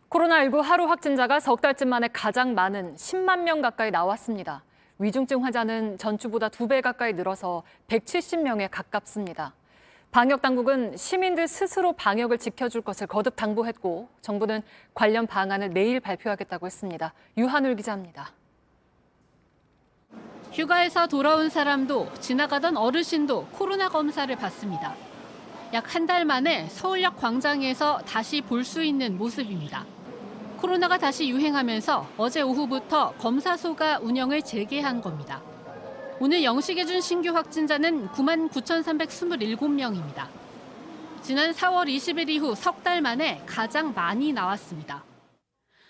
코로나19 하루 확진자가 석 달쯤 만에 가장 많은 10만 명 가까이 나왔습니다. 위중증 환자는 전주보다 2배 가까이 늘어서 170명에 가깝습니다. 방역당국은 시민들 스스로 방역을 지켜줄 것을 거듭 당부했고 정부는 관련 방안을 내일 발표하겠다고 했습니다. 유한울 기자입니다. 휴가에서 돌아온 사람도 지나가던 어르신도 코로나 검사를 받습니다. 약 한 달 만에 서울역 광장에서 다시 볼 수 있는 모습입니다. 코로나가 다시 유행하면서 어제 오후부터 검사소가 운영을 재개한 겁니다. 오늘 영식에 준 신규 확진자는 99,327명입니다. 지난 4월 20일 이후 석 달 만에 가장 많이 나왔습니다.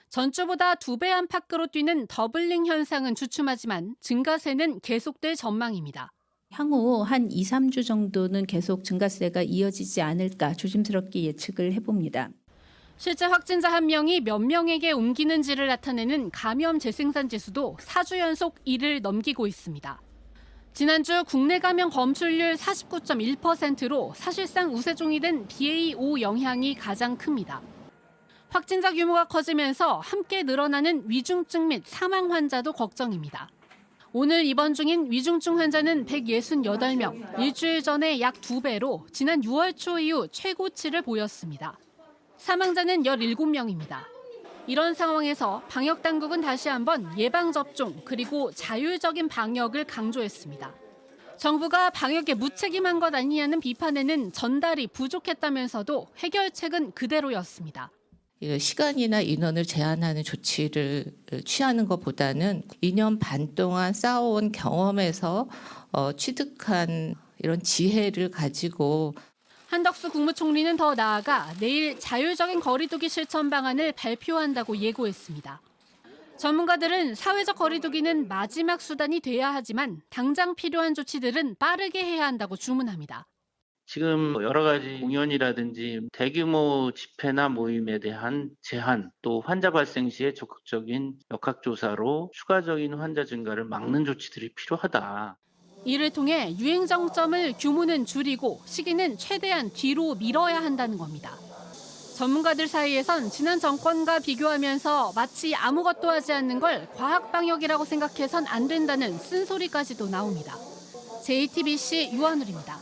전주보다 2배 안팎으로 뛰는 더블링 현상은 주춤하지만 증가세는 계속될 전망입니다. 향후 한 2, 3주 정도는 계속 증가세가 이어지지 않을까 조심스럽게 예측을 해봅니다. 실제 확진자 한 명이 몇 명에게 옮기는지를 나타내는 감염 재생산 지수도 4주 연속 1을 넘기고 있습니다. 지난주 국내 감염 검출률 49.1%로 사실상 우세종이 된 BA.5 영향이 가장 큽니다. 확진자 규모가 커지면서 함께 늘어나는 위중증 및 사망 환자도 걱정입니다. 오늘 입원 중인 위중증 환자는 168명, 일주일 전에 약 2배로 지난 6월 초 이후 최고치를 보였습니다. 사망자는 17명입니다. 이런 상황에서 방역당국은 다시 한번 예방접종 그리고 자율적인 방역을 강조했습니다. 정부가 방역에 무책임한 것 아니냐는 비판에는 전달이 부족했다면서도 해결책은 그대로였습니다. 시간이나 인원을 제한하는 조치를 취하는 것보다는 2년 반 동안 쌓아온 경험에서 취득한 이런 지혜를 가지고 한덕수 국무총리는 더 나아가 내일 자율적인 거리두기 실천 방안을 발표한다고 예고했습니다. 전문가들은 사회적 거리두기는 마지막 수단이 돼야 하지만 당장 필요한 조치들은 빠르게 해야 한다고 주문합니다. 지금 여러 가지 공연이라든지 대규모 집회나 모임에 대한 제한, 또 환자 발생 시에 적극적인 역학조사로 추가적인 환자 증가를 막는 조치들이 필요하다. 이를 통해 유행 정점을 규모는 줄이고 시기는 최대한 뒤로 미뤄야 한다는 겁니다. 전문가들 사이에선 지난 정권과 비교하면서 마치 아무것도 하지 않는 걸 과학 방역이라고 생각해선 안 된다는 쓴소리까지도 나옵니다. JTBC 유한울입니다.